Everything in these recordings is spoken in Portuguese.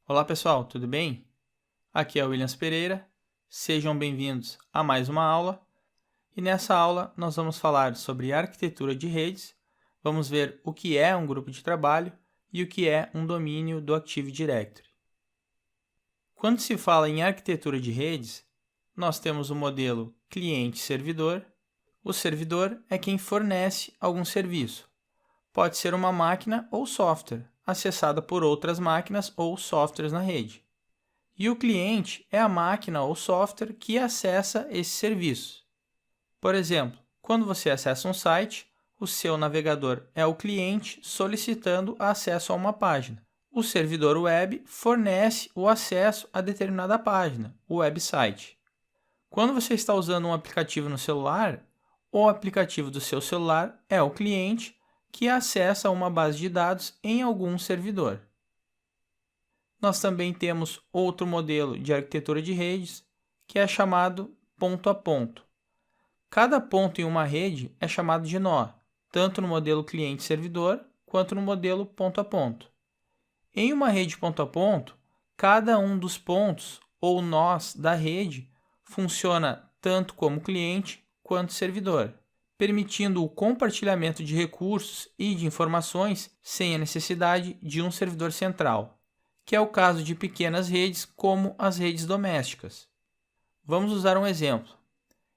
Olá pessoal, tudo bem? Aqui é o Williams Pereira, sejam bem-vindos a mais uma aula e nessa aula nós vamos falar sobre arquitetura de redes, vamos ver o que é um grupo de trabalho e o que é um domínio do Active Directory. Quando se fala em arquitetura de redes, nós temos o modelo cliente-servidor. O servidor é quem fornece algum serviço. Pode ser uma máquina ou software, acessada por outras máquinas ou softwares na rede. E o cliente é a máquina ou software que acessa esse serviço. Por exemplo, quando você acessa um site, o seu navegador é o cliente solicitando acesso a uma página. O servidor web fornece o acesso a determinada página, o website. Quando você está usando um aplicativo no celular, o aplicativo do seu celular é o cliente que acessa uma base de dados em algum servidor. Nós também temos outro modelo de arquitetura de redes, que é chamado ponto a ponto. Cada ponto em uma rede é chamado de nó, tanto no modelo cliente-servidor quanto no modelo ponto a ponto. Em uma rede ponto a ponto, cada um dos pontos ou nós da rede funciona tanto como cliente quanto servidor, permitindo o compartilhamento de recursos e de informações sem a necessidade de um servidor central, que é o caso de pequenas redes como as redes domésticas. Vamos usar um exemplo.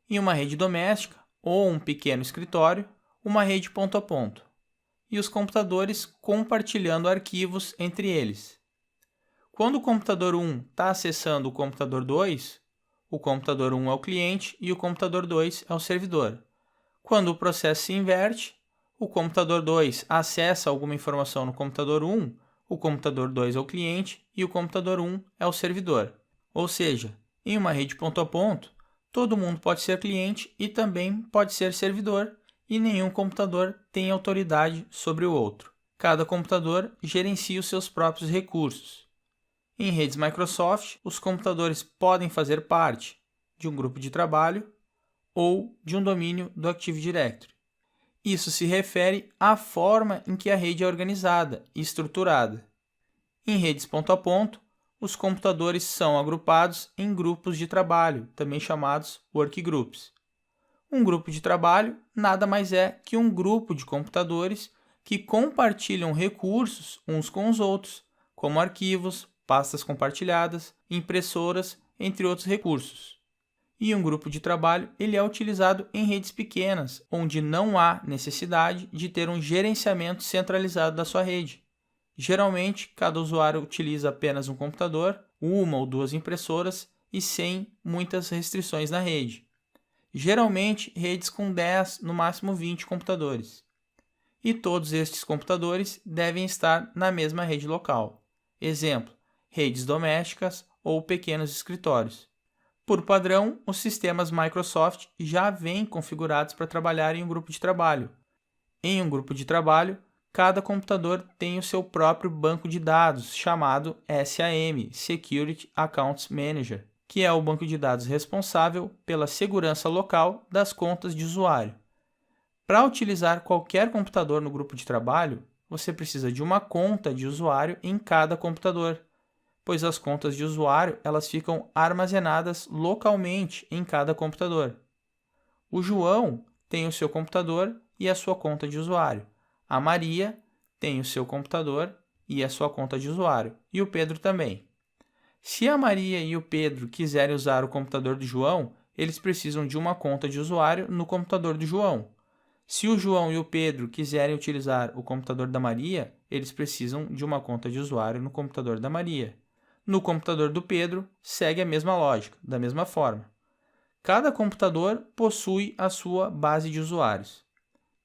Em uma rede doméstica ou um pequeno escritório, uma rede ponto a ponto, e os computadores compartilhando arquivos entre eles. Quando o computador 1 está acessando o computador 2, o computador 1 é o cliente e o computador 2 é o servidor. Quando o processo se inverte, o computador 2 acessa alguma informação no computador 1, o computador 2 é o cliente e o computador 1 é o servidor. Ou seja, em uma rede ponto a ponto, todo mundo pode ser cliente e também pode ser servidor, e nenhum computador tem autoridade sobre o outro. Cada computador gerencia os seus próprios recursos. Em redes Microsoft, os computadores podem fazer parte de um grupo de trabalho ou de um domínio do Active Directory. Isso se refere à forma em que a rede é organizada e estruturada. Em redes ponto a ponto, os computadores são agrupados em grupos de trabalho, também chamados workgroups. Um grupo de trabalho nada mais é que um grupo de computadores que compartilham recursos uns com os outros, como arquivos, pastas compartilhadas, impressoras, entre outros recursos. E um grupo de trabalho ele é utilizado em redes pequenas, onde não há necessidade de ter um gerenciamento centralizado da sua rede. Geralmente, cada usuário utiliza apenas um computador, uma ou duas impressoras e sem muitas restrições na rede. Geralmente, redes com 10, no máximo 20 computadores. E todos estes computadores devem estar na mesma rede local. Exemplo, redes domésticas ou pequenos escritórios. Por padrão, os sistemas Microsoft já vêm configurados para trabalhar em um grupo de trabalho. Em um grupo de trabalho, cada computador tem o seu próprio banco de dados, chamado SAM, Security Accounts Manager, que é o banco de dados responsável pela segurança local das contas de usuário. Para utilizar qualquer computador no grupo de trabalho, você precisa de uma conta de usuário em cada computador, pois as contas de usuário elas ficam armazenadas localmente em cada computador. O João tem o seu computador e a sua conta de usuário. A Maria tem o seu computador e a sua conta de usuário. E o Pedro também. Se a Maria e o Pedro quiserem usar o computador do João, eles precisam de uma conta de usuário no computador do João. Se o João e o Pedro quiserem utilizar o computador da Maria, eles precisam de uma conta de usuário no computador da Maria. No computador do Pedro, segue a mesma lógica, da mesma forma. Cada computador possui a sua base de usuários.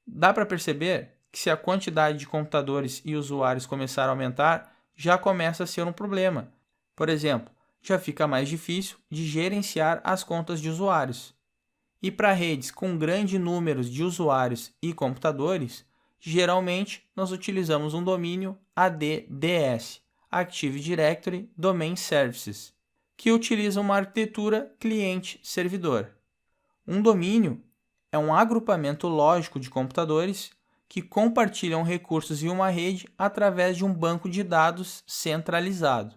Dá para perceber que se a quantidade de computadores e usuários começar a aumentar, já começa a ser um problema. Por exemplo, já fica mais difícil de gerenciar as contas de usuários. E para redes com grande número de usuários e computadores, geralmente nós utilizamos um domínio ADDS, Active Directory Domain Services, que utiliza uma arquitetura cliente-servidor. Um domínio é um agrupamento lógico de computadores que compartilham recursos em uma rede através de um banco de dados centralizado.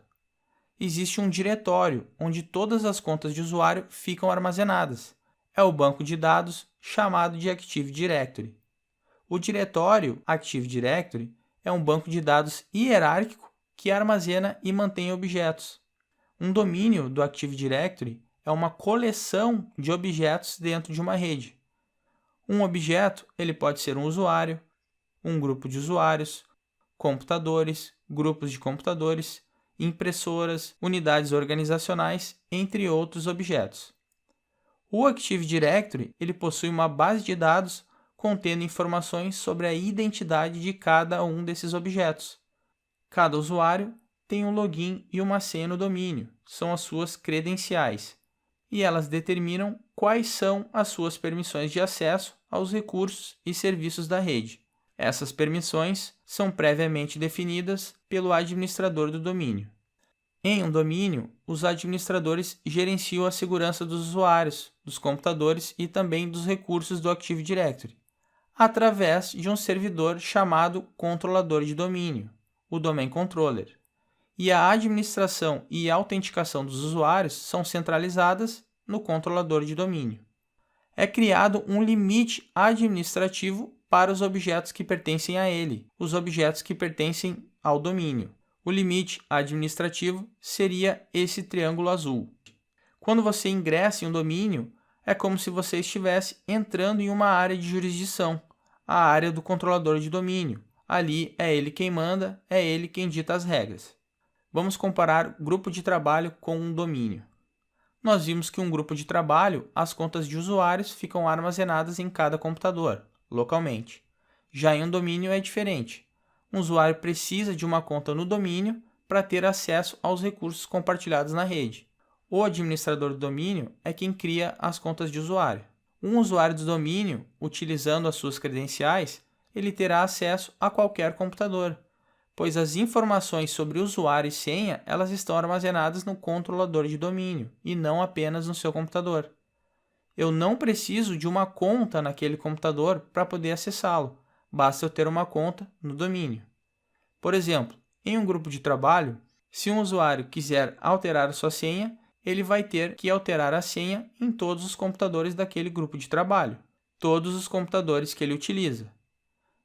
existe um diretório onde todas as contas de usuário ficam armazenadas. É o banco de dados chamado de Active Directory. O diretório Active Directory é um banco de dados hierárquico que armazena e mantém objetos. Um domínio do Active Directory é uma coleção de objetos dentro de uma rede. Um objeto ele pode ser um usuário, um grupo de usuários, computadores, grupos de computadores, impressoras, unidades organizacionais, entre outros objetos. O Active Directory ele possui uma base de dados contendo informações sobre a identidade de cada um desses objetos. Cada usuário tem um login e uma senha no domínio, são as suas credenciais, e elas determinam quais são as suas permissões de acesso aos recursos e serviços da rede. Essas permissões são previamente definidas pelo administrador do domínio. Em um domínio, os administradores gerenciam a segurança dos usuários, dos computadores e também dos recursos do Active Directory, através de um servidor chamado controlador de domínio, o Domain Controller. E a administração e a autenticação dos usuários são centralizadas no controlador de domínio. É criado um limite administrativo para os objetos que pertencem a ele, os objetos que pertencem ao domínio. O limite administrativo seria esse triângulo azul. Quando você ingressa em um domínio, é como se você estivesse entrando em uma área de jurisdição, a área do controlador de domínio. Ali é ele quem manda, é ele quem dita as regras. Vamos comparar grupo de trabalho com um domínio. Nós vimos que um grupo de trabalho, as contas de usuários ficam armazenadas em cada computador, localmente. Já em um domínio é diferente. Um usuário precisa de uma conta no domínio para ter acesso aos recursos compartilhados na rede. O administrador do domínio é quem cria as contas de usuário. Um usuário do domínio, utilizando as suas credenciais, ele terá acesso a qualquer computador, pois as informações sobre usuário e senha elas estão armazenadas no controlador de domínio e não apenas no seu computador. Eu não preciso de uma conta naquele computador para poder acessá-lo, basta eu ter uma conta no domínio. Por exemplo, em um grupo de trabalho, se um usuário quiser alterar a sua senha, ele vai ter que alterar a senha em todos os computadores daquele grupo de trabalho, todos os computadores que ele utiliza.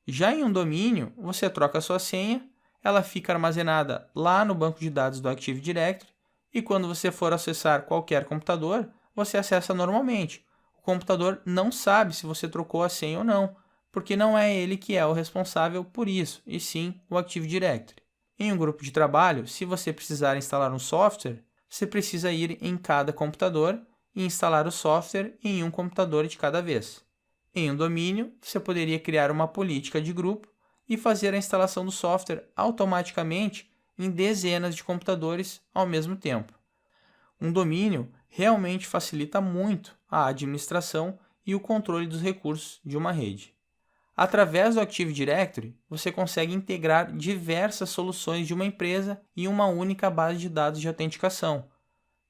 Já em um domínio, você troca a sua senha, ela fica armazenada lá no banco de dados do Active Directory e quando você for acessar qualquer computador, você acessa normalmente. O computador não sabe se você trocou a senha ou não, porque não é ele que é o responsável por isso, e sim o Active Directory. Em um grupo de trabalho, se você precisar instalar um software, você precisa ir em cada computador e instalar o software em um computador de cada vez. Em um domínio, você poderia criar uma política de grupo e fazer a instalação do software automaticamente em dezenas de computadores ao mesmo tempo. Um domínio realmente facilita muito a administração e o controle dos recursos de uma rede. Através do Active Directory, você consegue integrar diversas soluções de uma empresa em uma única base de dados de autenticação.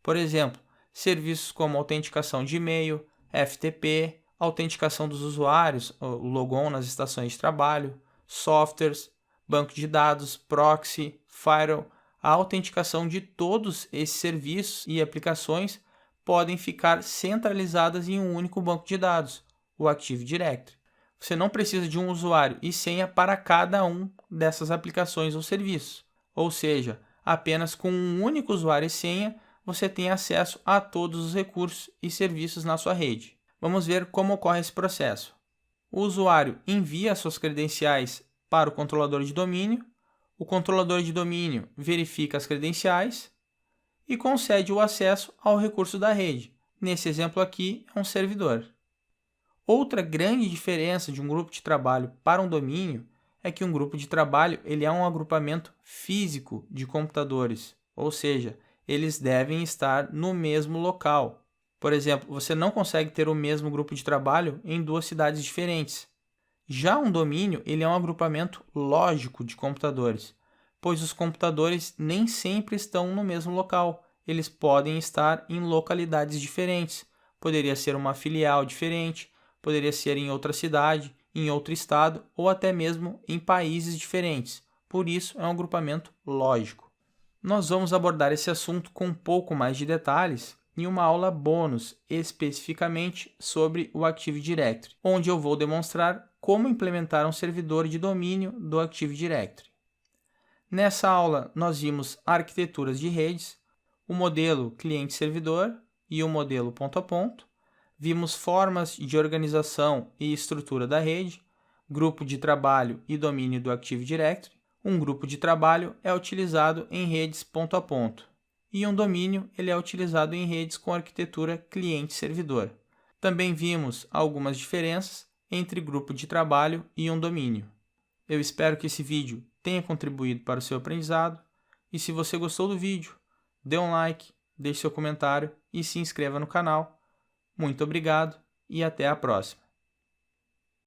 Por exemplo, serviços como autenticação de e-mail, FTP, autenticação dos usuários, o logon nas estações de trabalho, softwares, banco de dados, proxy, firewall. A autenticação de todos esses serviços e aplicações podem ficar centralizadas em um único banco de dados, o Active Directory. Você não precisa de um usuário e senha para cada um dessas aplicações ou serviços. Ou seja, apenas com um único usuário e senha, você tem acesso a todos os recursos e serviços na sua rede. Vamos ver como ocorre esse processo. O usuário envia suas credenciais para o controlador de domínio, o controlador de domínio verifica as credenciais e concede o acesso ao recurso da rede. Nesse exemplo aqui, é um servidor. Outra grande diferença de um grupo de trabalho para um domínio é que um grupo de trabalho ele é um agrupamento físico de computadores, ou seja, eles devem estar no mesmo local. Por exemplo, você não consegue ter o mesmo grupo de trabalho em duas cidades diferentes. Já um domínio ele é um agrupamento lógico de computadores, pois os computadores nem sempre estão no mesmo local, eles podem estar em localidades diferentes, poderia ser uma filial diferente, poderia ser em outra cidade, em outro estado ou até mesmo em países diferentes. Por isso, é um agrupamento lógico. Nós vamos abordar esse assunto com um pouco mais de detalhes em uma aula bônus, especificamente sobre o Active Directory, onde eu vou demonstrar como implementar um servidor de domínio do Active Directory. Nessa aula, nós vimos arquiteturas de redes, o modelo cliente-servidor e o modelo ponto a ponto, vimos formas de organização e estrutura da rede, grupo de trabalho e domínio do Active Directory. Um grupo de trabalho é utilizado em redes ponto a ponto e um domínio ele é utilizado em redes com arquitetura cliente-servidor. Também vimos algumas diferenças entre grupo de trabalho e um domínio. Eu espero que esse vídeo tenha contribuído para o seu aprendizado e se você gostou do vídeo, dê um like, deixe seu comentário e se inscreva no canal. Muito obrigado e até a próxima.